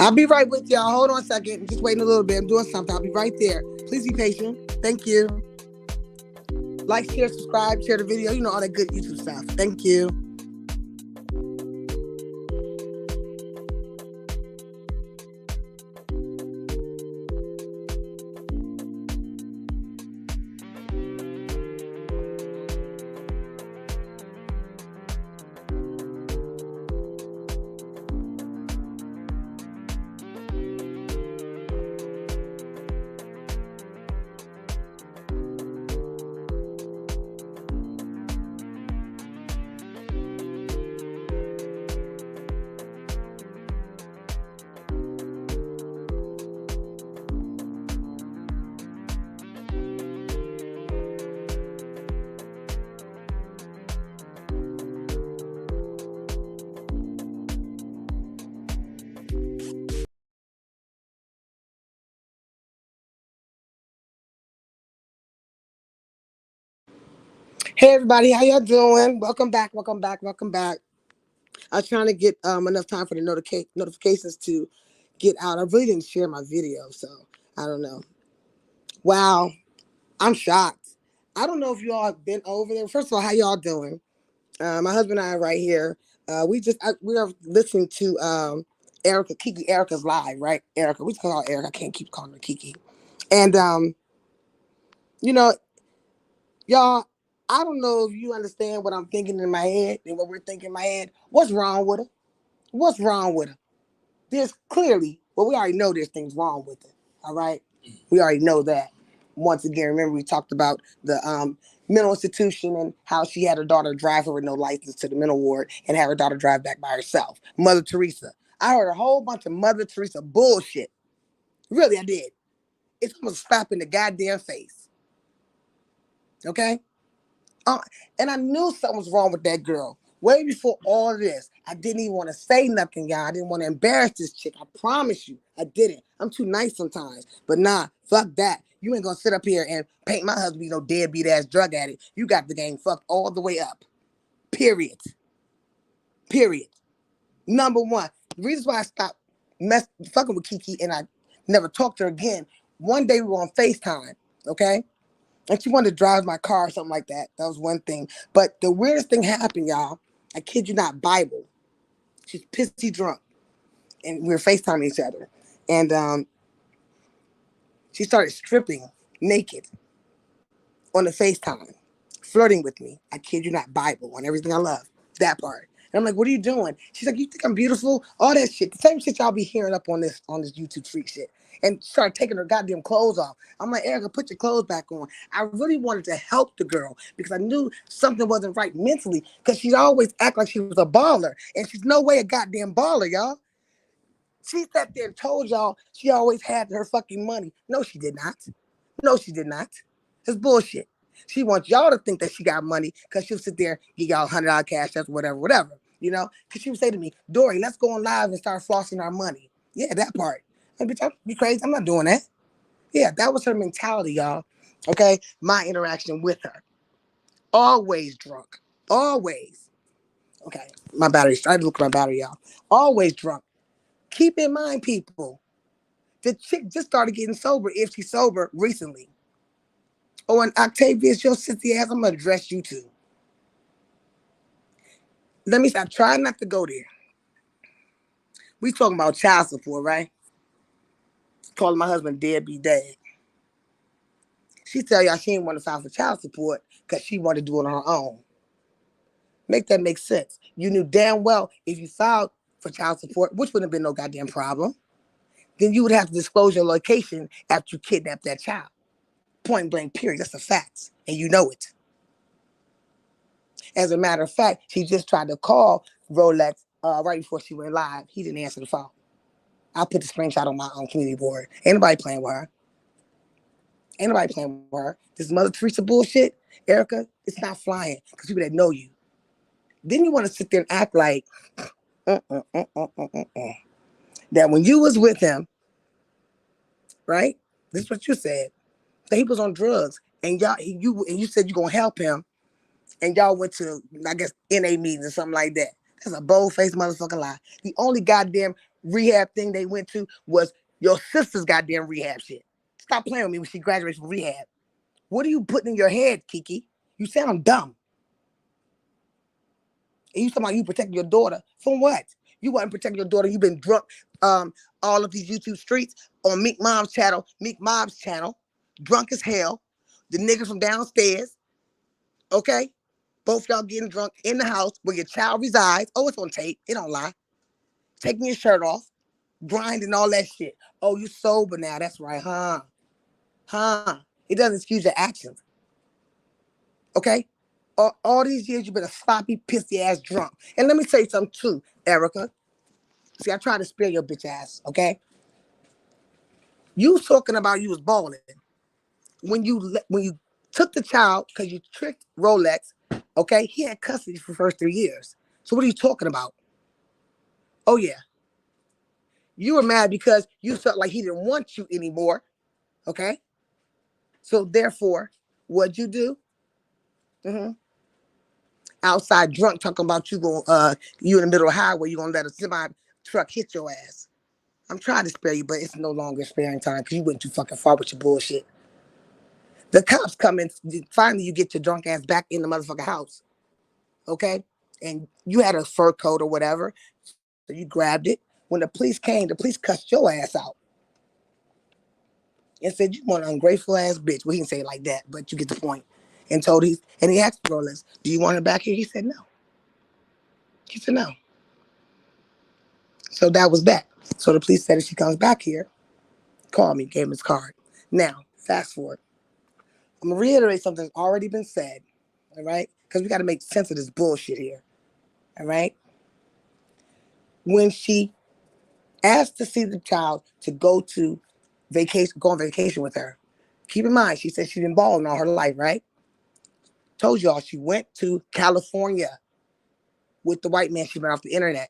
I'll be right with y'all. Hold on a second. I'm just waiting a little bit. I'm doing something. I'll be right there. Please be patient. Thank you. Like, share, subscribe, share the video. You know, all that good YouTube stuff. Thank you. Hey everybody, how y'all doing? Welcome back, welcome back, welcome back. I was trying to get enough time for the notifications to get out. I really didn't share my video, so I don't know. Wow, I'm shocked. I don't know if you all have been over there. First of all, how y'all doing? My husband and I are right here. We are listening to Erica's live, right? Erica, we call her Erica. I can't keep calling her Kiki. And you know, y'all, I don't know if you understand what I'm thinking in my head and what we're thinking in my head. What's wrong with her? What's wrong with her? There's clearly, well, we already know there's things wrong with it. All right? We already know that. Once again, remember we talked about the mental institution and how she had her daughter drive her with no license to the mental ward and have her daughter drive back by herself. Mother Teresa. I heard a whole bunch of Mother Teresa bullshit. Really, I did. It's almost slap in the goddamn face. Okay? And I knew something was wrong with that girl. Way before all of this, I didn't even want to say nothing, y'all. I didn't want to embarrass this chick. I promise you, I didn't. I'm too nice sometimes. But nah, fuck that. You ain't gonna sit up here and paint my husband, no deadbeat ass drug addict. You got the game fucked all the way up. Period. Period. Number one, the reason why I stopped fucking with Kiki and I never talked to her again. One day we were on FaceTime, okay? And she wanted to drive my car or something like that. That was one thing. But the weirdest thing happened, y'all. I kid you not, Bible. She's pissy drunk. And we were FaceTiming each other. And she started stripping naked on the FaceTime, flirting with me. I kid you not, Bible, on everything I love. That part. And I'm like, what are you doing? She's like, you think I'm beautiful? All that shit. The same shit y'all be hearing up on this YouTube freak shit. And started taking her goddamn clothes off. I'm like, Erica, put your clothes back on. I really wanted to help the girl because I knew something wasn't right mentally because she always act like she was a baller. And she's no way a goddamn baller, y'all. She sat there and told y'all she always had her fucking money. No, she did not. No, she did not. It's bullshit. She wants y'all to think that she got money because she'll sit there, give y'all $100 cash, that's whatever. You know? Because she would say to me, Dory, let's go on live and start flossing our money. Yeah, that part. And bitch, you crazy? I'm not doing that. Yeah, that was her mentality, y'all. Okay? My interaction with her. Always drunk. Always. Okay, my battery. I had to look at my battery, y'all. Always drunk. Keep in mind, people, the chick just started getting sober, if she's sober, recently. Oh, and Octavius, your sissy ass, I'm going to address you too. Let me stop. Try not to go there. We talking about child support, right? Calling my husband deadbeat dad. She tell y'all she didn't want to file for child support because she wanted to do it on her own. Make that make sense. You knew damn well if you filed for child support, which wouldn't have been no goddamn problem, then you would have to disclose your location after you kidnapped that child. Point blank, period. That's a fact. And you know it. As a matter of fact, she just tried to call Rolex right before she went live. He didn't answer the phone. I'll put the screenshot on my own community board. Ain't nobody playing with her. Ain't nobody playing with her. This Mother Teresa bullshit, Erica, it's not flying because people that know you. Then you want to sit there and act like that when you was with him, right? This is what you said. That he was on drugs and you said you're gonna help him, and y'all went to, I guess, NA meetings or something like that. That's a bold-faced motherfucking lie. The only goddamn rehab thing they went to was your sister's goddamn rehab shit. Stop playing with me when she graduates from rehab. What are you putting in your head, Kiki? You sound dumb. And you talking about you protecting your daughter from what? You wasn't protecting your daughter. You've been drunk all of these YouTube streets on Meek Mob's channel, drunk as hell. The niggas from downstairs, okay? Both y'all getting drunk in the house where your child resides. Oh, it's on tape. It don't lie. Taking your shirt off, grinding all that shit. Oh, you sober now. That's right, huh? Huh? It doesn't excuse your actions, okay? All these years you've been a sloppy, pissy ass drunk. And let me tell you something too, Erica. See, I tried to spare your bitch ass, okay? You was talking about you was balling when you took the child because you tricked Rolex. Okay, he had custody for the first 3 years. So what are you talking about? Oh yeah, you were mad because you felt like he didn't want you anymore. Okay, so therefore, what'd you do? Mm-hmm. Outside drunk talking about you in the middle of the highway, you gonna let a semi truck hit your ass. I'm trying to spare you, but it's no longer sparing time because you went too fucking far with your bullshit. The cops come in. Finally, you get your drunk ass back in the motherfucking house. Okay? And you had a fur coat or whatever. So you grabbed it. When the police came, the police cussed your ass out and said, you want an ungrateful ass bitch. Well, he didn't say it like that, but you get the point. And he asked Rolex, do you want her back here? He said no. He said no. So that was that. So the police said if she comes back here, call me, gave him his card. Now, fast forward. I'm going to reiterate something that's already been said, all right? Because we got to make sense of this bullshit here, all right? When she asked to see the child to go on vacation with her, keep in mind, she said she's been balling all her life, right? Told y'all she went to California with the white man she met off the internet.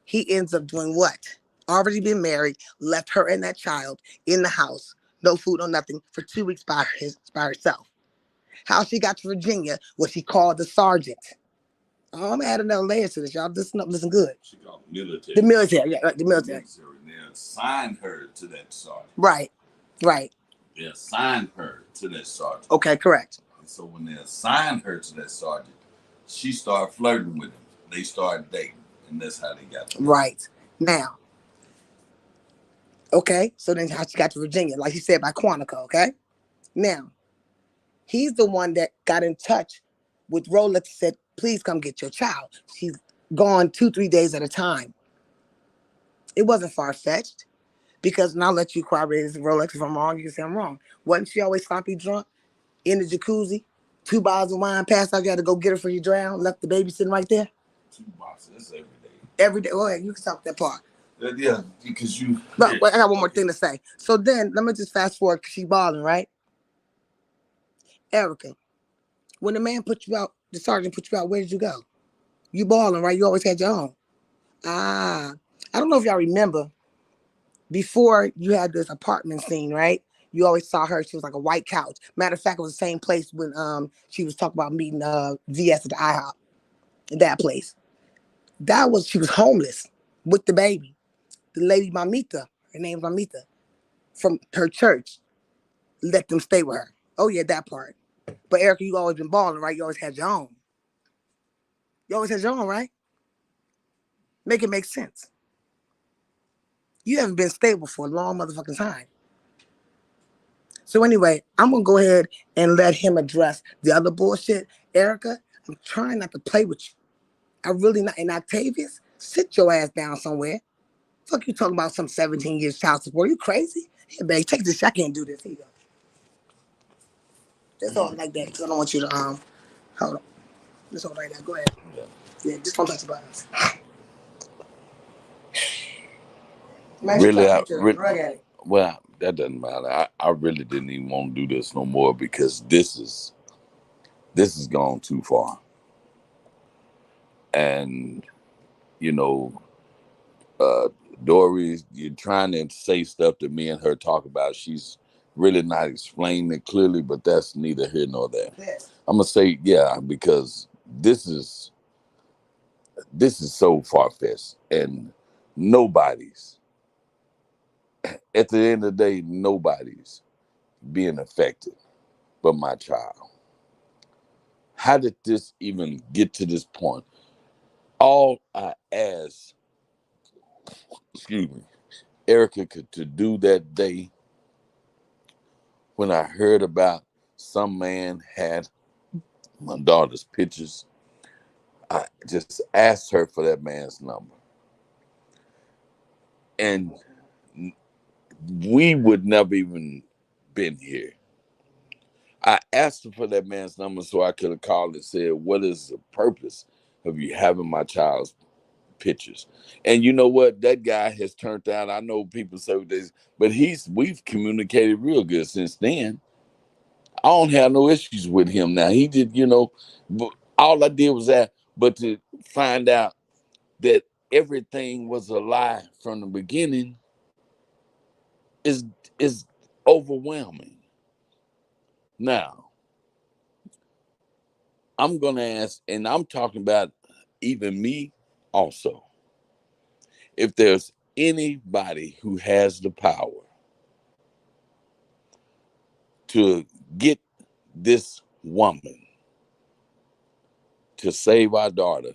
He ends up doing what? Already been married, left her and that child in the house, no food, no nothing, for 2 weeks by herself. How she got to Virginia was she called the sergeant. Oh, I'm gonna add another layer to this, y'all. Listen good. She called the military. The military, yeah, right, the military. They assigned her to that sergeant. Right. They assigned her to that sergeant. Okay, correct. And so when they assigned her to that sergeant, she started flirting with him. They started dating, and that's how they got together. Right. Now, okay, so then how she got to Virginia, like she said, by Quantico, okay? Now, he's the one that got in touch with Rolex and said, please come get your child. She's gone 2-3 days at a time. It wasn't far-fetched because, and I'll let you corroborate this, Rolex, if I'm wrong, you can say I'm wrong. Wasn't she always sloppy drunk in the jacuzzi, 2 bottles of wine, passed out, you had to go get her for you drown, left the baby sitting right there? 2 boxes, that's every day. Every day. Go ahead, you can talk that part. Yeah, because you... But I got one more thing to say. So then, let me just fast forward, because she balling, right? Erica, when the man put you out, the sergeant put you out, where did you go? You balling, right? You always had your own. I don't know if y'all remember, before you had this apartment scene, right? You always saw her. She was like a white couch. Matter of fact, it was the same place when she was talking about meeting VS at the IHOP. That place. She was homeless with the baby. The lady Mamita, her name's Mamita, from her church, let them stay with her. Oh yeah, that part. But Erica, you always been balling, right? You always had your own. You always had your own, right? Make it make sense. You haven't been stable for a long motherfucking time. So anyway, I'm going to go ahead and let him address the other bullshit. Erica, I'm trying not to play with you. I really not. And Octavius, sit your ass down somewhere. Fuck you talking about some 17 years child support. You crazy? Here, babe, take this shit. I can't do this. Here you go. Just hold it like that because I don't want you to, hold on. Just hold it like that. Go ahead. Yeah, just don't touch the buttons. Well, that doesn't matter. I really didn't even want to do this no more because this has gone too far. And, you know, Dory, you're trying to say stuff that me and her talk about. She's really not explaining it clearly, but that's neither here nor there. Yes. I'm going to say, yeah, because this is so far-fetched. And Nobody's, at the end of the day, nobody's being affected but my child. How did this even get to this point? All I asked, excuse me, Erica could to do that day when I heard about some man had my daughter's pictures, I just asked her for that man's number. And we would never even been here. I asked her for that man's number so I could have called and said, what is the purpose of you having my child's pictures? And you know what? That guy has turned out. I know people say this, but we've communicated real good since then. I don't have no issues with him now. He did, but all I did was that, but to find out that everything was a lie from the beginning is is overwhelming. Now, I'm gonna ask, and I'm talking about even me also, if there's anybody who has the power to get this woman to save our daughter,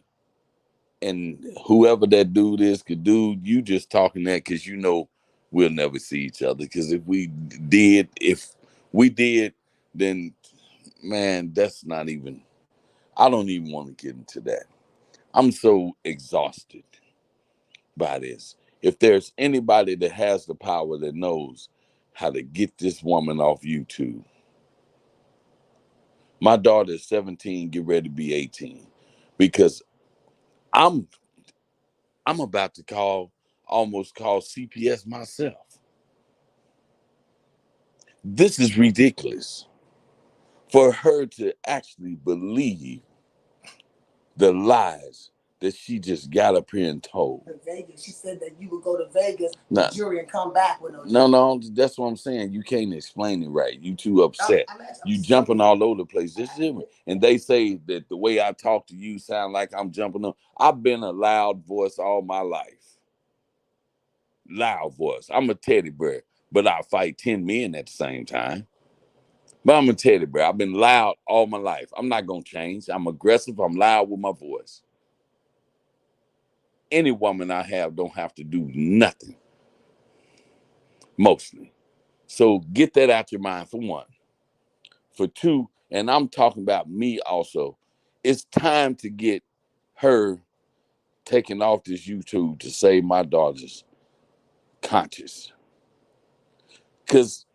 and whoever that dude is could do, you just talking that because we'll never see each other. Because if we did, then man, that's not even. I don't even want to get into that. I'm so exhausted by this. If there's anybody that has the power that knows how to get this woman off YouTube, my daughter is 17, get ready to be 18, because I'm I'm about to almost call CPS myself. This is ridiculous for her to actually believe the lies that she just got up here and told. Vegas. She said that you would go to Vegas, the jury, and come back with no jury. No, that's what I'm saying. You can't explain it right. You too upset. You jumping all over the place. This is it. And they say that the way I talk to you sound like I'm jumping up. I've been a loud voice all my life. Loud voice. I'm a teddy bear, but I fight 10 men at the same time. But I'm a teddy bear. I've been loud all my life. I'm not going to change. I'm aggressive. I'm loud with my voice. Any woman I have don't have to do nothing, mostly. So get that out your mind, for one. For two, and I'm talking about me also, it's time to get her taken off this YouTube to save my daughter's conscience. Because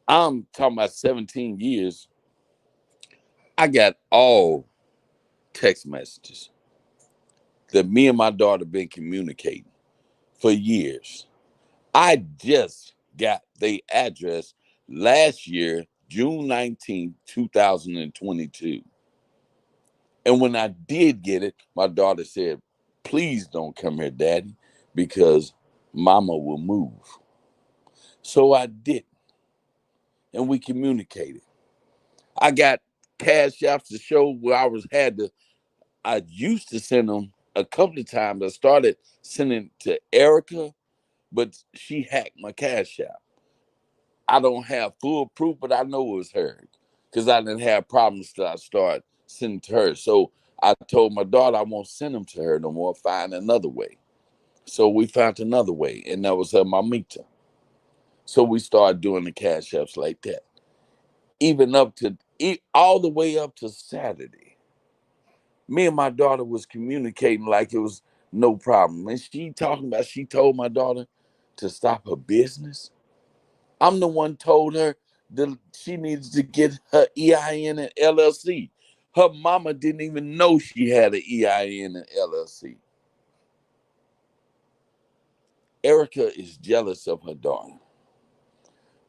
I'm talking about 17 years. I got all text messages that me and my daughter been communicating for years. I just got the address last year, June 19th, 2022. And when I did get it, my daughter said, please don't come here, Daddy, because Mama will move. So I did, and we communicated. I got cash apps to show where I used to send them a couple of times. I started sending to Erica, but she hacked my cash app. I don't have full proof, but I know it was her because I didn't have problems till I started sending to her. So I told my daughter I won't send them to her no more. Find another way. So we found another way, and that was her mamita. So we started doing the cash apps like that, even all the way up to Saturday. Me and my daughter was communicating like it was no problem, and she told my daughter to stop her business. I'm the one told her that she needed to get her EIN and LLC. Her mama didn't even know she had an EIN and LLC. Erica is jealous of her daughter.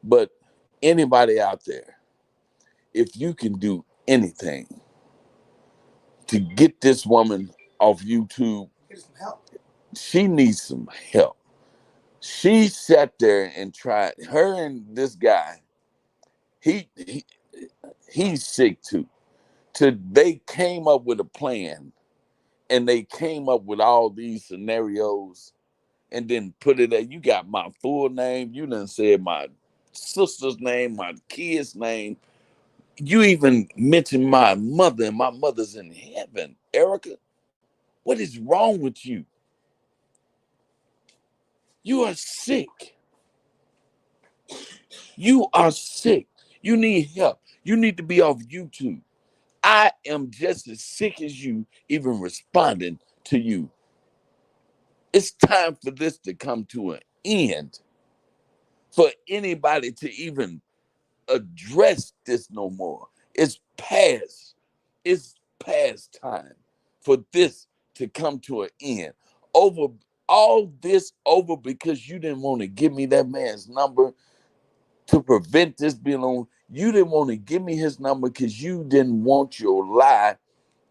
But anybody out there, if you can do anything to get this woman off YouTube, she needs some help. She sat there and tried. Her and this guy, he, he he's sick too. They came up with a plan And they came up with all these scenarios and then put it at, you got my full name, you done said my sister's name, my kid's name. You even mentioned my mother, and my mother's in heaven. Erica, what is wrong with you? You are sick. You are sick. You need help. You need to be off YouTube. I am just as sick as you, even responding to you. It's time for this to come to an end. For anybody to even address this no more. It's past. It's past time for this to come to an end. Over all this over because you didn't want to give me that man's number to prevent this being on. You didn't want to give me his number because you didn't want your lie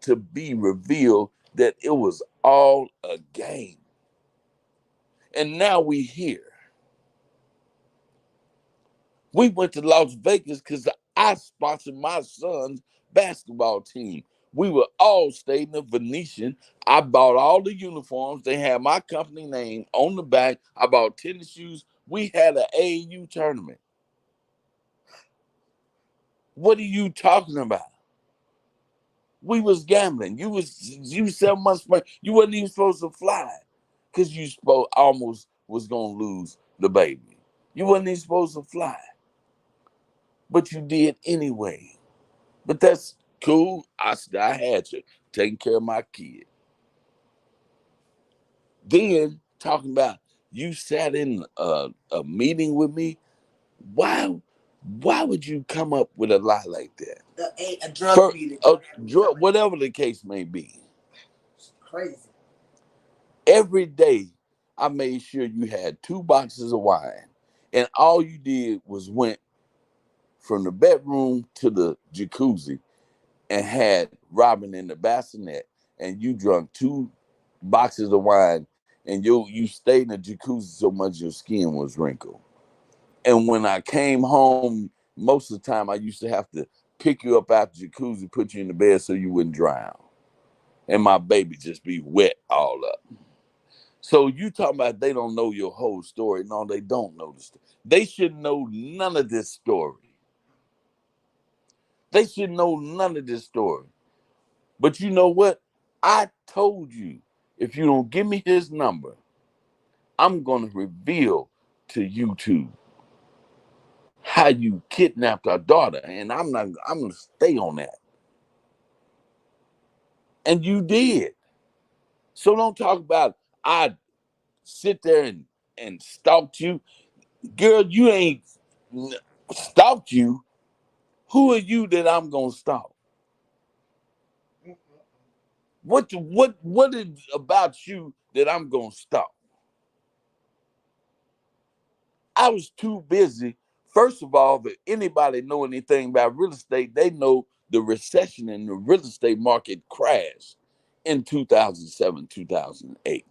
to be revealed that it was all a game. And now we here. We went to Las Vegas because I sponsored my son's basketball team. We were all staying in the Venetian. I bought all the uniforms. They had my company name on the back. I bought tennis shoes. We had an AAU tournament. What are you talking about? We was gambling. You 7 months pregnant. You wasn't even supposed to fly because you supposed almost was gonna lose the baby. You wasn't even supposed to fly, but you did anyway. But that's cool. I had you taking care of my kid. Then talking about you sat in a meeting with me. Why? Why would you come up with a lie like that? A drug meeting. A drug, whatever the case may be. It's crazy. Every day, I made sure you had 2 boxes of wine, and all you did was went from the bedroom to the jacuzzi and had Robin in the bassinet, and you drunk 2 boxes of wine, and you stayed in the jacuzzi so much your skin was wrinkled. And when I came home, most of the time I used to have to pick you up out the jacuzzi, put you in the bed so you wouldn't drown, and my baby just be wet all up. So you talking about they don't know your whole story? No, they don't know the story. They should know none of this story. They should know none of this story. But you know what? I told you, if you don't give me his number, I'm going to reveal to YouTube how you kidnapped our daughter. And I'm going to stay on that. And you did. So don't talk about, I sit there and stalked you. Girl, you ain't stalked you. Who are you that I'm going to stalk? What is about you that I'm going to stalk? I was too busy. First of all, if anybody know anything about real estate, they know the recession in the real estate market crashed in 2007, 2008.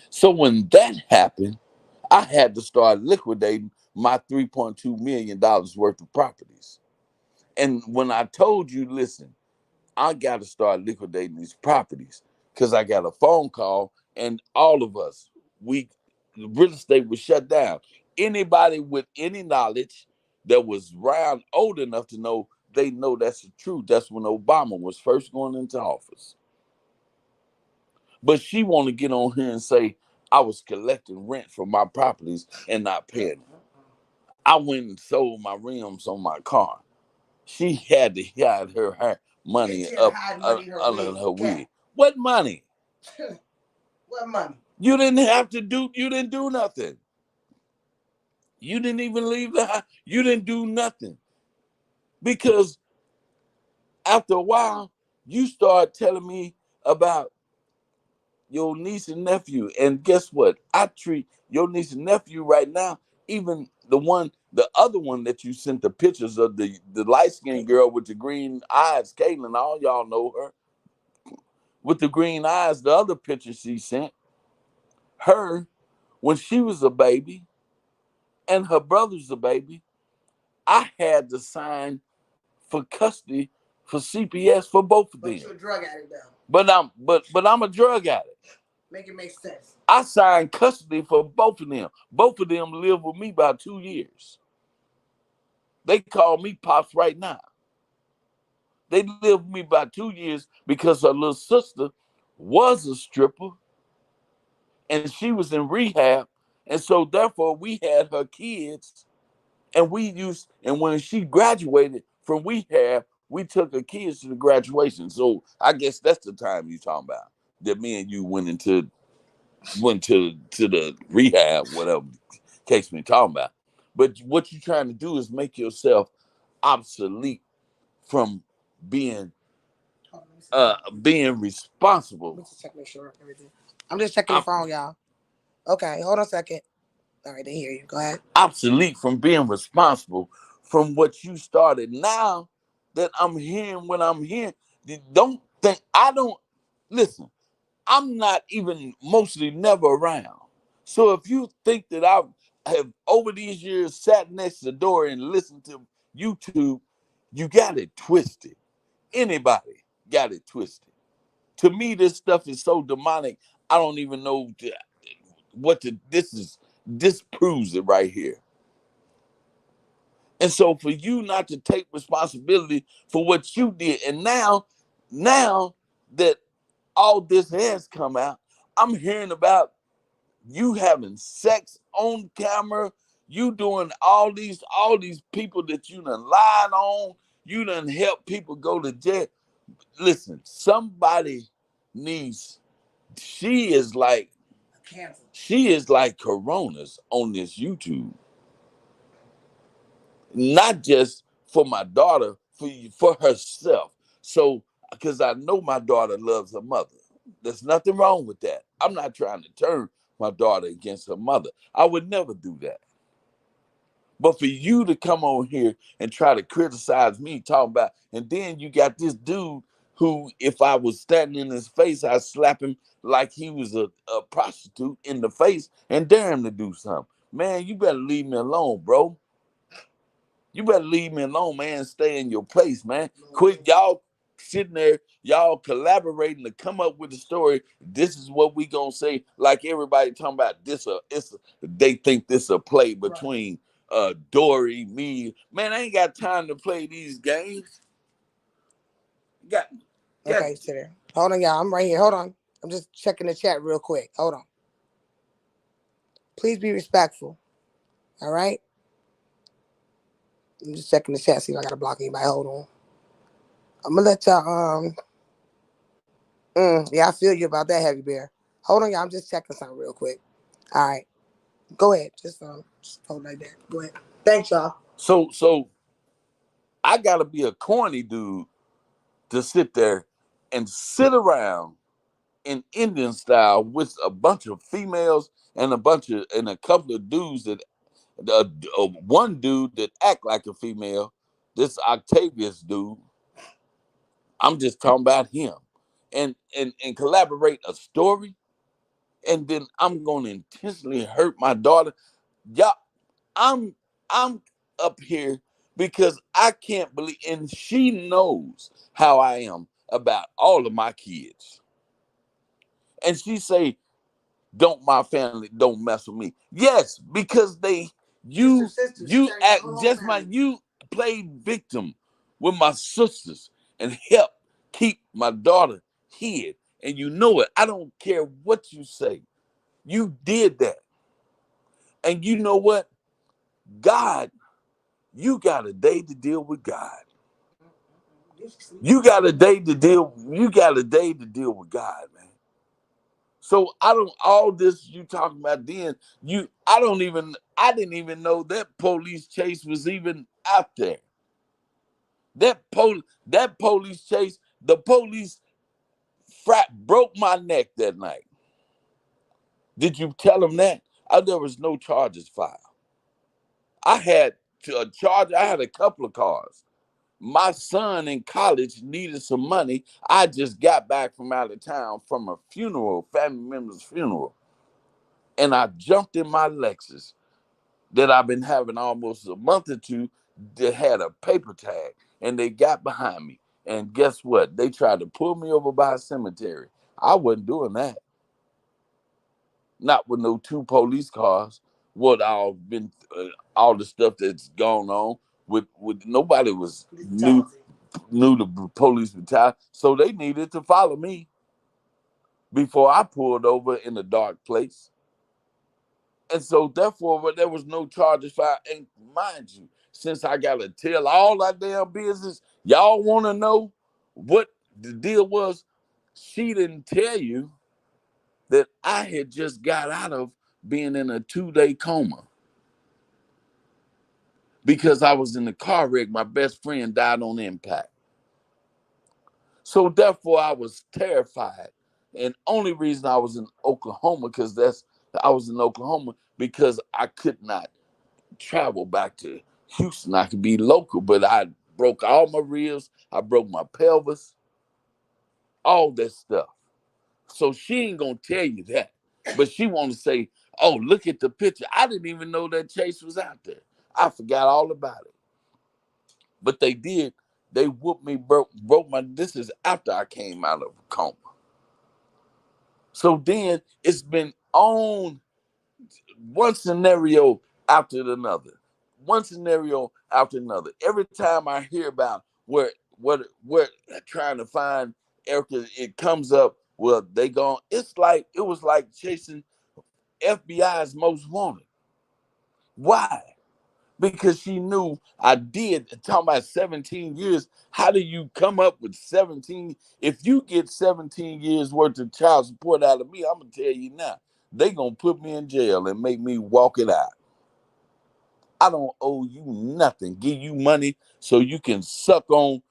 So when that happened, I had to start liquidating my $3.2 million worth of properties. And when I told you, listen, I got to start liquidating these properties because I got a phone call, and all of us, we real estate was shut down. Anybody with any knowledge that was around old enough to know, they know that's the truth. That's when Obama was first going into office. But she want to get on here and say I was collecting rent from my properties and not paying it. I went and sold my rims on my car. She had to hide her money up under her wig. What money? What money? You didn't have to do. You didn't do nothing. You didn't even leave the house. You didn't do nothing because after a while, you start telling me about your niece and nephew, and guess what? I treat your niece and nephew right now, even the other one that you sent the pictures of, the light skinned girl with the green eyes, Caitlin. All y'all know her with the green eyes. The other picture she sent her when she was a baby, and her brother's a baby. I had to sign for custody for CPS for both of them. But you're a drug addict though. But I'm a drug addict. Make it make sense. I signed custody for both of them. Both of them live with me about 2 years. They call me Pops right now. They lived with me about 2 years because her little sister was a stripper and she was in rehab. And so therefore we had her kids and when she graduated from rehab, we took her kids to the graduation. So I guess that's the time you talking about. That me and you went to the rehab, whatever case we talking about. But what you're trying to do is make yourself obsolete from being being responsible. Let me just check, make sure everything. I'm just checking the phone, y'all. Okay, hold on a second. All right, they hear you. Go ahead. Obsolete from being responsible from what you started. Now that I'm hearing what I'm hearing, don't think I don't listen. I'm not even mostly never around. So if you think that I have over these years sat next to the door and listened to YouTube, you got it twisted. Anybody got it twisted. To me, this stuff is so demonic. I don't even know what to. This proves it right here. And so for you not to take responsibility for what you did, and now that all this has come out, I'm hearing about you having sex on camera, you doing all these people that you done lied on, you done help people go to jail. Listen, somebody needs. She is like Cancel. she is like Coronas on this YouTube. Not just for my daughter, for herself. So, because I know my daughter loves her mother. There's nothing wrong with that. I'm not trying to turn my daughter against her mother. I would never do that. But for you to come on here and try to criticize me, talking about, and then you got this dude who, if I was standing in his face, I'd slap him like he was a prostitute in the face and dare him to do something. Man, you better leave me alone, bro. You better leave me alone, man, and stay in your place, man. Quit y'all sitting there, y'all collaborating to come up with a story. This is what we gonna say. Like everybody talking about this, they think this a play between Dory, me. Man, I ain't got time to play these games. Got Okay, sit there. Hold on, y'all. I'm right here. Hold on. I'm just checking the chat real quick. Hold on. Please be respectful. All right? I'm just checking the chat, see if I gotta block anybody. Hold on. I'm gonna let y'all yeah, I feel you about that, Heavy Bear. Hold on, y'all. I'm just checking something real quick. All right. Go ahead. Just hold like that. Go ahead. Thanks, y'all. So I gotta be a corny dude to sit there and sit around in Indian style with a bunch of females and a couple of dudes that one dude that act like a female. This Octavius dude. I'm just talking about him, and collaborate a story, and then I'm gonna intentionally hurt my daughter. Y'all, I'm up here because I can't believe, and she knows how I am about all of my kids, and she say, "Don't my family don't mess with me." Yes, because you act just my you played victim with my sisters and helped keep my daughter hid, and you know it. I don't care what you say. You did that, and you know what? God, you got a day to deal with God. You got a day to deal. You got a day to deal with God, man. So I don't all this you talking about then, I didn't even know that police chase was even out there. That police chase, the police broke my neck that night. Did you tell them that? There was no charges filed. I had I had a couple of cars. My son in college needed some money. I just got back from out of town from a funeral, family member's funeral. And I jumped in my Lexus that I've been having almost a month or two that had a paper tag, and they got behind me. And guess what? They tried to pull me over by a cemetery. I wasn't doing that. Not with no two police cars. What all the stuff that's gone on with nobody was knew the police brutality, so they needed to follow me before I pulled over in a dark place. And so therefore, but there was no charges filed. And mind you, since I gotta tell all that damn business, y'all wanna know what the deal was? She didn't tell you that I had just got out of being in a 2-day coma because I was in a car wreck. My best friend died on impact. So therefore I was terrified. And only reason I was in Oklahoma, I was in Oklahoma because I could not travel back to Houston. I could be local, but I broke all my ribs, I broke my pelvis, all that stuff. So she ain't gonna tell you that. But she wanna say, oh, look at the picture. I didn't even know that Chase was out there. I forgot all about it. But they did. They whooped me, broke my. This is after I came out of coma. So then it's been on one scenario after another, one scenario after another. Every time I hear about where trying to find Erica, it comes up. Well, they gone. It was like chasing FBI's most wanted. Why? Because she knew I did. Talking about 17 years. How do you come up with 17? If you get 17 years worth of child support out of me, I'm gonna tell you now, they gonna put me in jail and make me walk it out. I don't owe you nothing. Give you money so you can suck on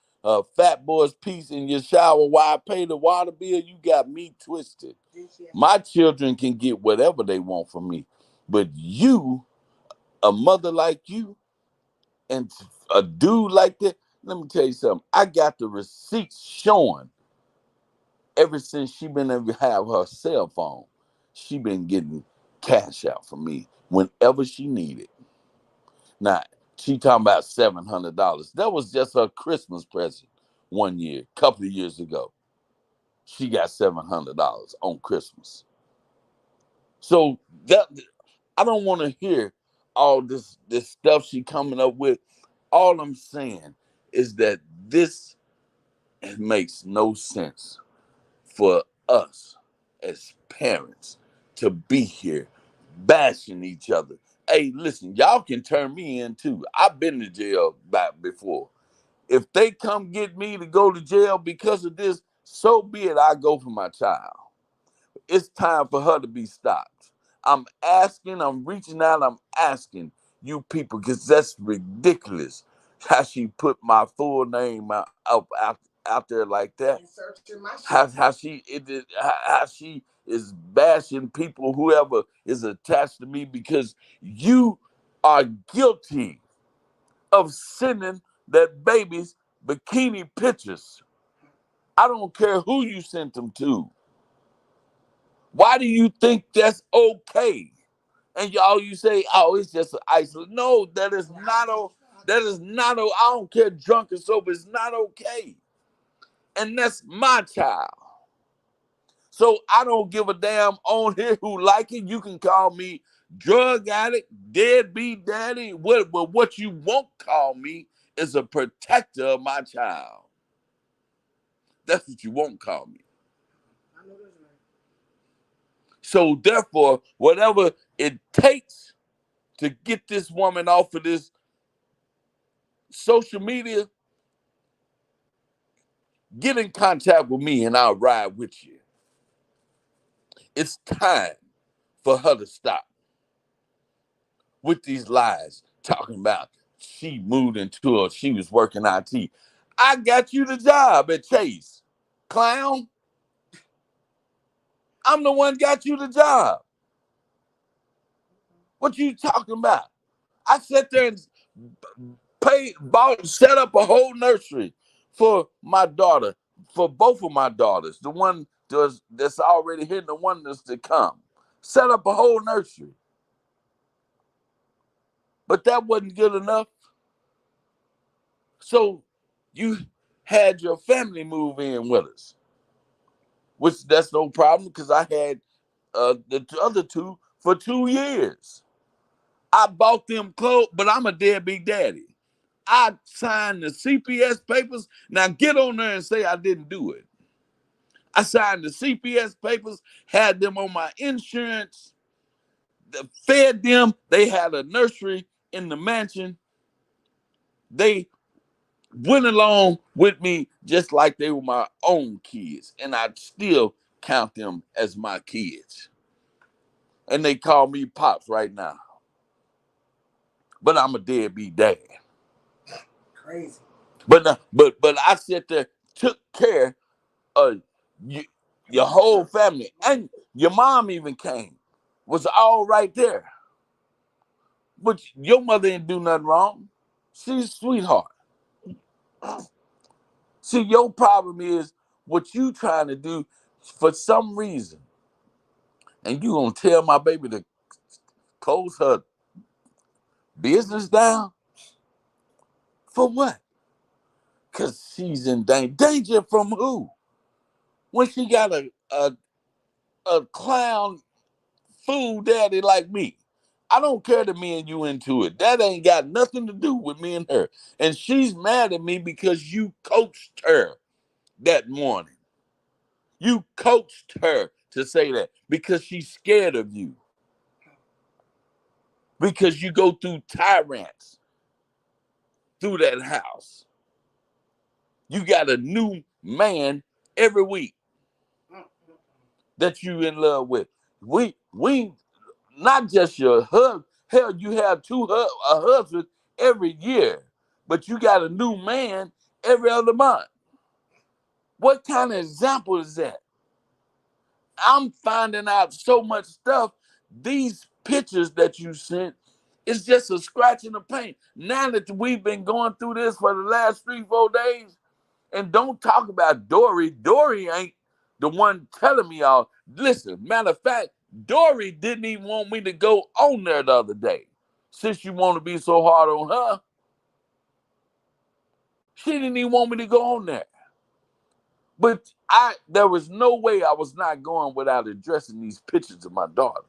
Fat Boy's piece in your shower while I pay the water bill. You got me twisted. My children can get whatever they want from me, but you, a mother like you, and a dude like that, let me tell you something. I got the receipts showing ever since she been able to have her cell phone. She been getting cash out for me whenever she needed. Now, she talking about $700. That was just her Christmas present one year, couple of years ago. She got $700 on Christmas. So that I don't want to hear all this stuff she coming up with. All I'm saying is that this makes no sense for us as parents to be here bashing each other. Hey, listen, y'all can turn me in too. I've been to jail back before. If they come get me to go to jail because of this, so be it. I go for my child. It's time for her to be stopped. I'm reaching out, I'm asking you people, because that's ridiculous how she put my full name out there like that. How she is bashing people, whoever is attached to me, because you are guilty of sending that baby's bikini pictures. I don't care who you sent them to. Why do you think that's okay? And y'all, you say, "Oh, it's just an isolate." No, that is not. That is not. I don't care, drunk and sober. It's not okay. And that's my child. So I don't give a damn on here who like it. You can call me drug addict, deadbeat daddy. What you won't call me is a protector of my child. That's what you won't call me. So therefore, whatever it takes to get this woman off of this social media, get in contact with me and I'll ride with you. It's time for her to stop with these lies, talking about she moved into her, she was working IT. I got you the job at Chase. Clown. I'm the one got you the job. What you talking about? I sat there and set up a whole nursery for my daughter, for both of my daughters. The one that's already here and the one that's to come. Set up a whole nursery. But that wasn't good enough. So you had your family move in with us, which that's no problem because I had other two for 2 years. I bought them clothes, but I'm a deadbeat daddy. I signed the CPS papers. Now get on there and say I didn't do it. I signed the CPS papers, had them on my insurance, fed them. They had a nursery in the mansion. They went along with me just like they were my own kids, and I still count them as my kids. And they call me Pops right now. But I'm a deadbeat dad. Crazy. But I sit there, took care of you, your whole family, and your mom even came, was all right there. But your mother didn't do nothing wrong. She's a sweetheart. See, your problem is what you trying to do for some reason, and you gonna tell my baby to close her business down for what? Cause she's in danger. Danger from who? When she got a clown fool daddy like me. I don't care that me and you into it. That ain't got nothing to do with me and her. And she's mad at me because you coached her that morning. You coached her to say that because she's scared of you. Because you go through tyrants through that house. You got a new man every week that you in love with. We not just your husband. Hell, you have a husband every year, but you got a new man every other month. What kind of example is that? I'm finding out so much stuff. These pictures that you sent, it's just a scratch in the paint. Now that we've been going through this for the last 3, 4 days, and don't talk about Dory. Dory ain't the one telling me all. Listen, matter of fact, Dory didn't even want me to go on there the other day. Since you want to be so hard on her, she didn't even want me to go on there. But there was no way I was not going without addressing these pictures of my daughter.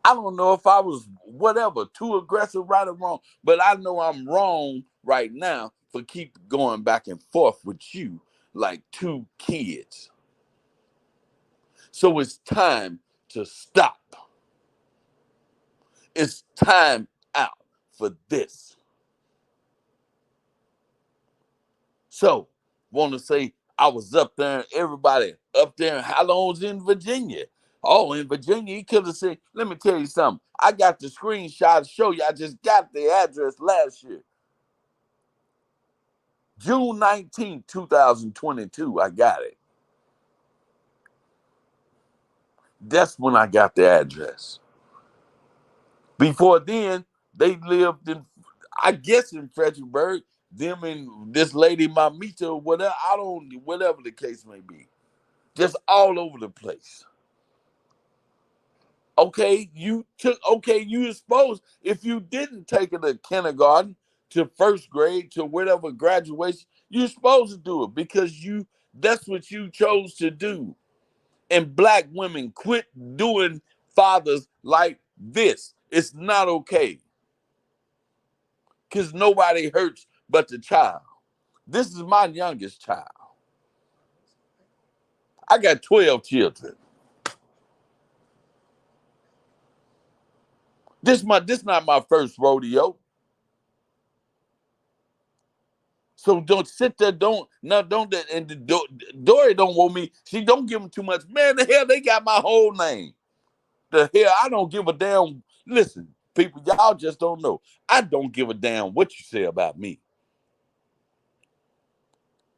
I don't know if I was whatever, too aggressive, right or wrong, but I know I'm wrong right now for keep going back and forth with you like two kids. So it's time to stop. It's time out for this. So, want to say I was up there, everybody up there in Halloween's in Virginia. Oh, in Virginia, he could have said, let me tell you something. I got the screenshot to show you. I just got the address last year. June 19th, 2022, I got it. That's when I got the address. Before then, they lived in, I guess, in Fredericksburg. Them and this lady, Mamita, whatever, whatever the case may be. Just all over the place. You supposed, if you didn't take it to kindergarten, to first grade, to whatever graduation, you're supposed to do it because that's what you chose to do. And black women quit doing fathers like this. It's not okay. Because nobody hurts but the child. This is my youngest child. I got 12 children. This not my first rodeo. So don't sit there, don't and Dory don't want me. She don't give them too much. Man, the hell they got my whole name. The hell I don't give a damn. Listen, people, y'all just don't know. I don't give a damn what you say about me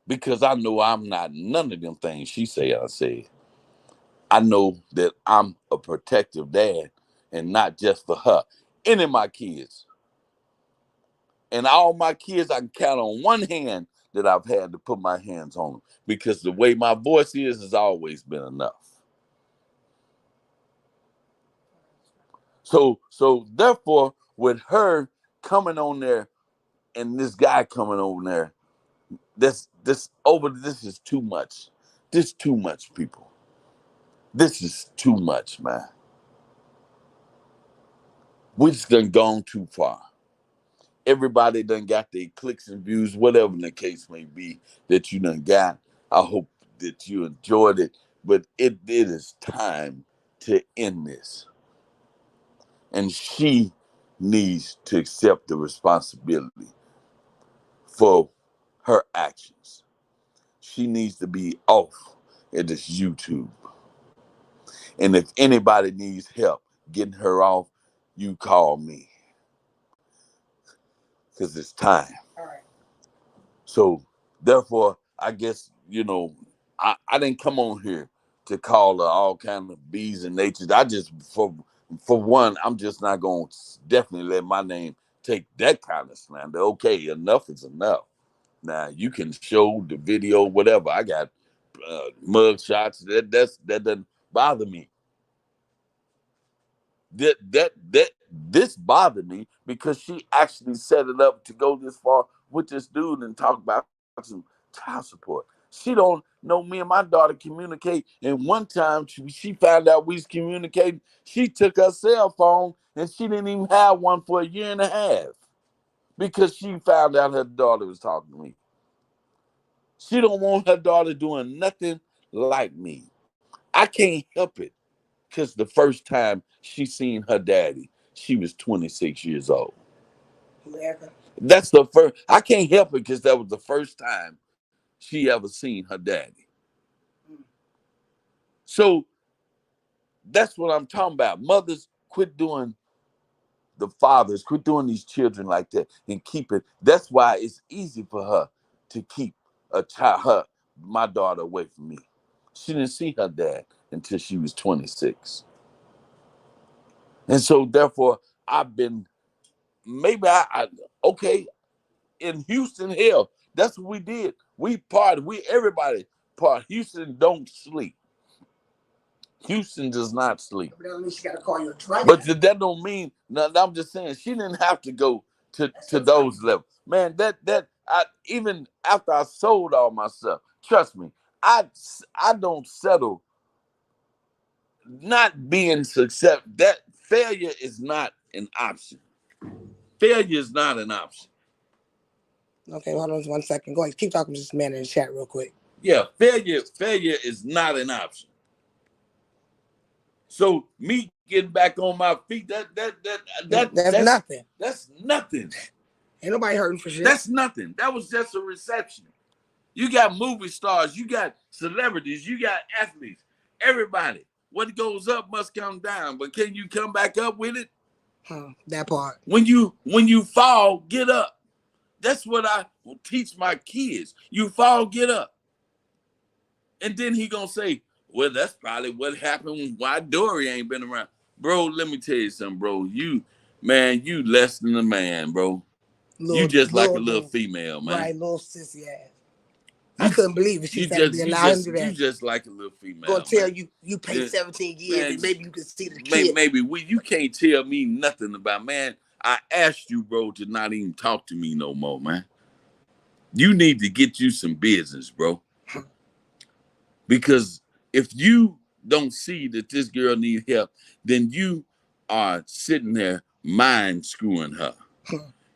because I know I'm not none of them things she say I said. I know that I'm a protective dad and not just for her. Any of my kids. And all my kids, I can count on one hand that I've had to put my hands on them because the way my voice is has always been enough. So therefore, with her coming on there and this guy coming over there, This is too much. This too much, people. This is too much, man. We just done gone too far. Everybody done got their clicks and views, whatever the case may be that you done got. I hope that you enjoyed it, but it is time to end this. And she needs to accept the responsibility for her actions. She needs to be off of this YouTube. And if anybody needs help getting her off, you call me. Because it's time. All right. So therefore, I guess, I didn't come on here to call her all kind of B's and H's. I just for one, I'm just not gonna definitely let my name take that kind of slander. Okay, enough is enough. Now you can show the video, whatever. I got mug shots. That doesn't bother me. This bothered me because she actually set it up to go this far with this dude and talk about some child support. She don't know me and my daughter communicate. And one time she found out we was communicating. She took her cell phone and she didn't even have one for a year and a half because she found out her daughter was talking to me. She don't want her daughter doing nothing like me. I can't help it because the first time she seen her daddy, she was 26 years old. America. That's the first. I can't help it because that was the first time she ever seen her daddy. So that's what I'm talking about. Mothers, quit doing the fathers, quit doing these children like that and keep it. That's why it's easy for her to keep my daughter away from me. She didn't see her dad until she was 26. And so therefore, I've been maybe I okay in Houston. Hell, that's what we did. We partied. We everybody part. Houston don't sleep. Houston does not sleep. But that don't mean she got to call you a drug But addict. that don't mean. No, I'm just saying she didn't have to go to those levels. Man, I even after I sold all my stuff, trust me, I don't settle not being success. That failure is not an option. Failure is not an option. Okay, hold on 1 second. Go ahead. Keep talking to this man in the chat real quick. Yeah, failure is not an option. So me getting back on my feet, That's nothing. That's nothing. Ain't nobody hurting for shit. That's nothing. That was just a reception. You got movie stars, you got celebrities, you got athletes, everybody. What goes up must come down, but can you come back up with it? That part. When you fall, get up. That's what I teach my kids. You fall, get up. And then he gonna say, well, that's probably what happened why Dory ain't been around. Bro, let me tell you something, bro. You less than a man, bro. You just like a little female, man. Right, little sissy ass. I couldn't believe it. She said to allow him to do that. You just like a little female. Gonna tell you paid 17 years man, and maybe you can see the kid. Maybe you can't tell me nothing about, man. I asked you, bro, to not even talk to me no more, man. You need to get you some business, bro. Because if you don't see that this girl needs help, then you are sitting there mind screwing her.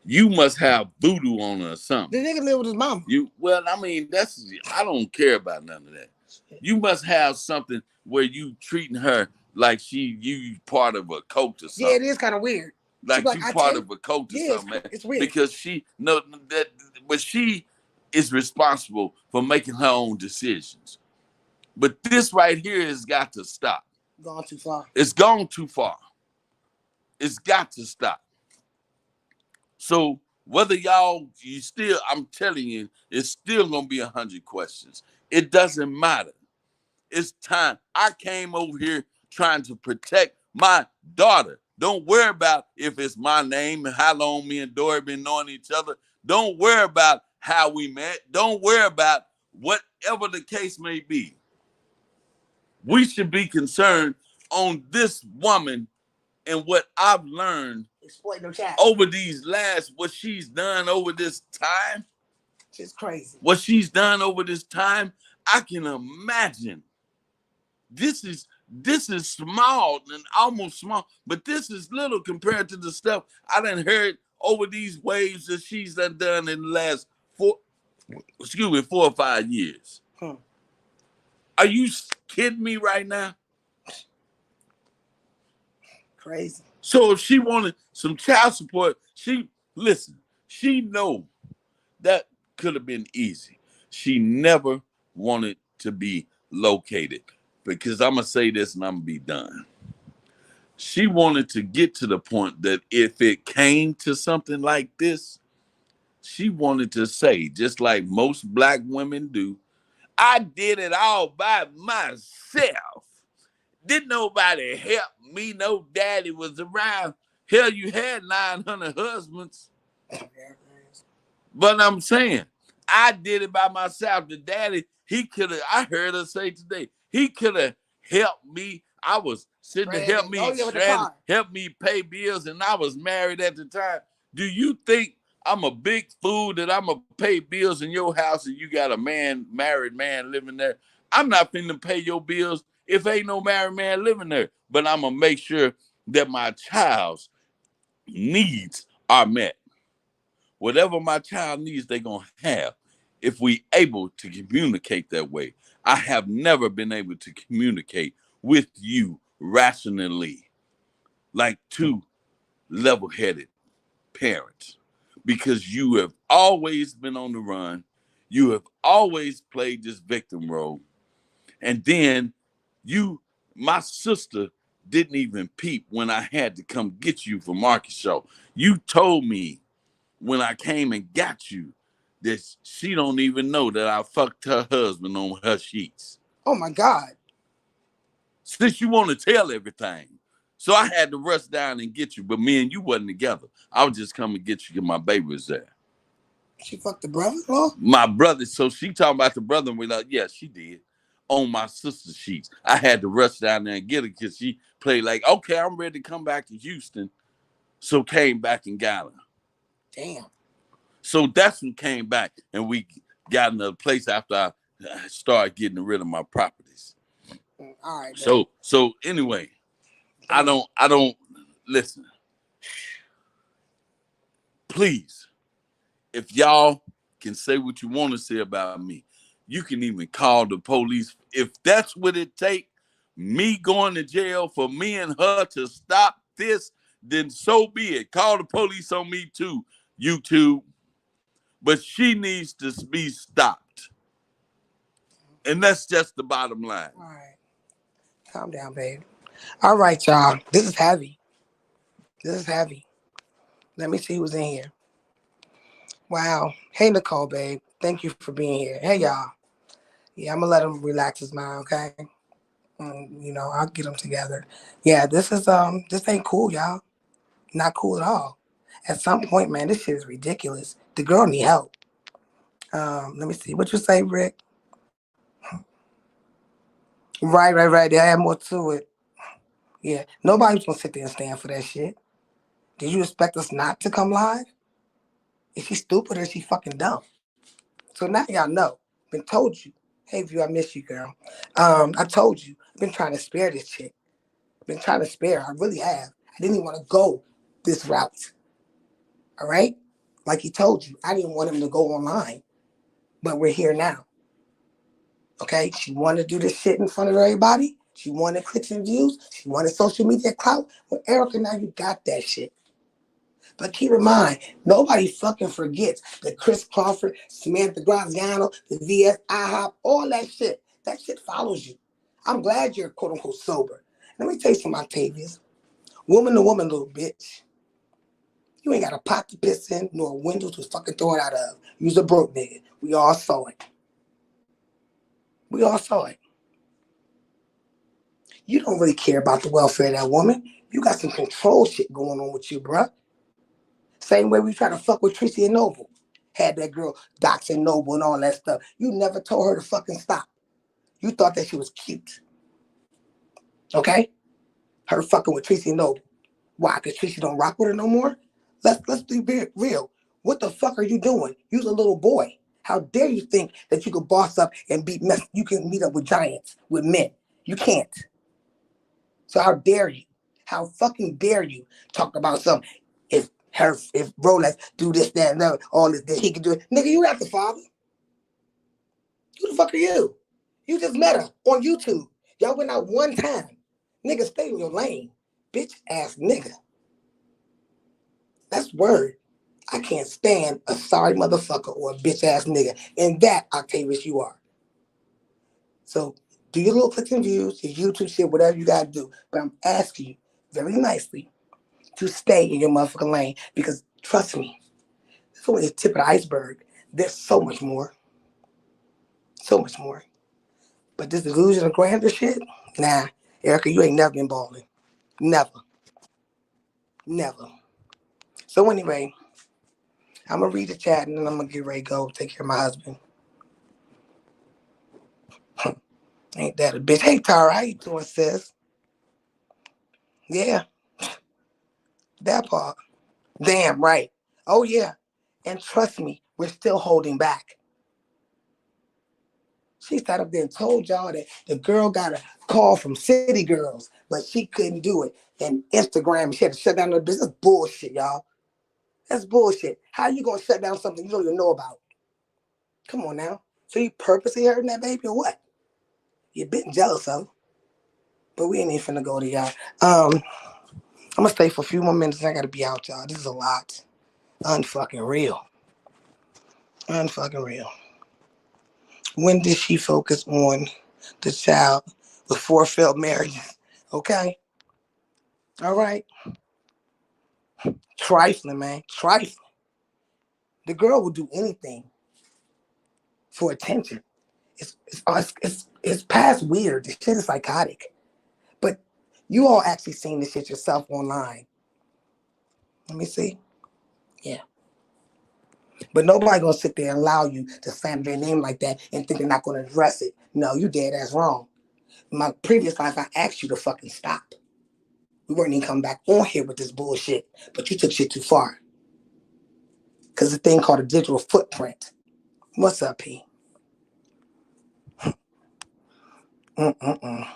You must have voodoo on her or something. The nigga live with his mama. I don't care about none of that. You must have something where you treating her like you part of a cult or something. Yeah, it is kind of weird. Like you part of a cult or something, man. It's weird. Because but she is responsible for making her own decisions. But this right here has got to stop. Gone too far. It's gone too far. It's got to stop. So whether I'm telling you, it's still gonna be 100 questions. It doesn't matter. It's time. I came over here trying to protect my daughter. Don't worry about if it's my name and how long me and Dory been knowing each other. Don't worry about how we met. Don't worry about whatever the case may be. We should be concerned on this woman and what I've learned over these what she's done over this time. Just crazy. What she's done over this time, I can imagine. This is small and almost small, but this is little compared to the stuff I done heard over these waves that she's done in the last 4 or 5 years. Are you kidding me right now? Crazy. So if she wanted some child support, she know that could have been easy. She never wanted to be located, because I'm gonna say this and I'm gonna be done. She wanted to get to the point that if it came to something like this, she wanted to say, just like most black women do, I did it all by myself. Didn't nobody help me. No daddy was around. Hell, you had 900 husbands. But I'm saying, I did it by myself. The daddy, he could have, I heard her say today, he could have helped me. I was sitting to help me, help me pay bills, and I was married at the time. Do you think I'm a big fool that I'm going to pay bills in your house and you got a married man living there? I'm not finna pay your bills if ain't no married man living there. But I'm going to make sure that my child's needs are met. Whatever my child needs, they're going to have if we able to communicate that way. I have never been able to communicate with you rationally like two level-headed parents, because you have always been on the run. You have always played this victim role. And then my sister didn't even peep when I had to come get you from Arkansas. You told me when I came and got you that she don't even know that I fucked her husband on her sheets. Oh my God. Since you want to tell everything. So I had to rush down and get you, but me and you wasn't together. I was just coming to get you because my baby was there. She fucked the brother-in-law? My brother, so she talking about the brother, and we're like, yeah, she did. On my sister's sheets. I had to rush down there and get her because she played like, okay, I'm ready to come back to Houston. So came back and got her. Damn. So that's when came back and we got another place after I started getting rid of my properties. All right. So anyway, I don't listen. Please, if y'all can say what you want to say about me, you can even call the police. If that's what it takes, me going to jail for me and her to stop this, then so be it. Call the police on me too, YouTube. But she needs to be stopped. And that's just the bottom line. All right. Calm down, babe. All right, y'all. This is heavy. Let me see who's in here. Wow. Hey, Nicole, babe. Thank you for being here. Hey, y'all. Yeah, I'm going to let him relax his mind, okay? I'll get them together. Yeah, this ain't cool, y'all. Not cool at all. At some point, man, this shit is ridiculous. The girl need help. Let me see. What you say, Rick? Right. They add more to it. Yeah, nobody's gonna sit there and stand for that shit. Did you expect us not to come live? Is she stupid or is she fucking dumb? So now y'all know. Been told you. Hey, View, I miss you, girl. I told you. I've been trying to spare this chick. Been trying to spare her. I really have. I didn't even want to go this route. All right? Like he told you, I didn't want him to go online. But we're here now. Okay? She wanted to do this shit in front of everybody. She wanted clicks and views. She wanted social media clout. Well, Erica, now you got that shit. But keep in mind, nobody fucking forgets that Chris Crawford, Samantha Graziano, the VS, IHOP, all that shit. That shit follows you. I'm glad you're quote unquote sober. Let me tell you something, Octavius. Woman to woman, little bitch. You ain't got a pot to piss in, nor a window to fucking throw it out of. You's a broke nigga. We all saw it. You don't really care about the welfare of that woman. You got some control shit going on with you, bruh. Same way we try to fuck with Tracy and Noble. Had that girl doxing Noble and all that stuff. You never told her to fucking stop. You thought that she was cute. Okay? Her fucking with Tracy and Noble. Why? Because Tracy don't rock with her no more? Let's be real. What the fuck are you doing? You's a little boy. How dare you think that you could boss up and you can meet up with giants, with men. You can't. So how dare you? How fucking dare you talk about something? If Rolex do this, that, and that, all this, that he can do it. Nigga, you not the father. Who the fuck are you? You just met her on YouTube. Y'all went out one time. Nigga, stay in your lane. Bitch ass nigga. That's word. I can't stand a sorry motherfucker or a bitch ass nigga. And that, Octavius, you are. So do your little clicks and views, your YouTube shit, whatever you gotta do. But I'm asking you very nicely to stay in your motherfucking lane because trust me, this is only the tip of the iceberg. There's so much more. So much more. But this delusion of grandeur shit, nah, Erica, you ain't never been balling. Never. Never. So anyway, I'm gonna read the chat and then I'm gonna get ready to go take care of my husband. Ain't that a bitch? Hey Tara, how you doing, sis? Yeah, that part. Damn right. Oh yeah. And trust me, we're still holding back. She sat up there and told y'all that the girl got a call from City Girls, but she couldn't do it. And Instagram, she had to shut down the business. That's bullshit, y'all. That's bullshit. How you gonna shut down something you don't even know about? Come on now. So you purposely hurting that baby or what? You're a bit jealous of her. But we ain't even finna go to y'all. I'm gonna stay for a few more minutes and I gotta be out, y'all. This is a lot. Unfucking real. Unfucking real. When did she focus on the child with four failed marriages? Okay? All right. Trifling, man. Trifling. The girl will do anything for attention. It's past weird. This shit is psychotic. But you all actually seen this shit yourself online. Let me see. Yeah. But nobody gonna sit there and allow you to slam their name like that and think they're not gonna address it. No, you dead ass wrong. In my previous life, I asked you to fucking stop. We weren't even coming back on here with this bullshit. But you took shit too far. Cause the thing called a digital footprint. What's up, P? Mm-mm-mm.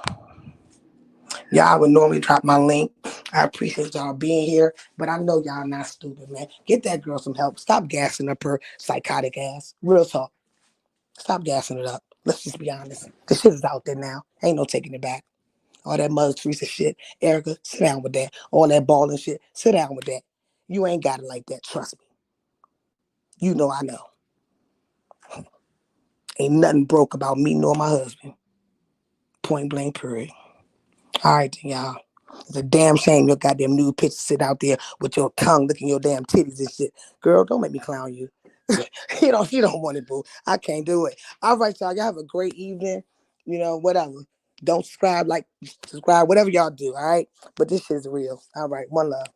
Y'all would normally drop my link. I appreciate y'all being here, but I know y'all not stupid, man. Get that girl some help. Stop gassing up her psychotic ass. Real talk. Stop gassing it up. Let's just be honest. The shit is out there now. Ain't no taking it back. All that Mother Teresa shit. Erica, sit down with that. All that balling shit. Sit down with that. You ain't got it like that. Trust me. You know I know. Ain't nothing broke about me nor my husband. Point blank period. All right, then, y'all. It's a damn shame your goddamn nude picture sit out there with your tongue licking your damn titties and shit. Girl, don't make me clown you. You don't want it, boo. I can't do it. All right, y'all. Y'all have a great evening. Whatever. Don't subscribe, like, subscribe, whatever y'all do, all right? But this shit is real. All right, one love.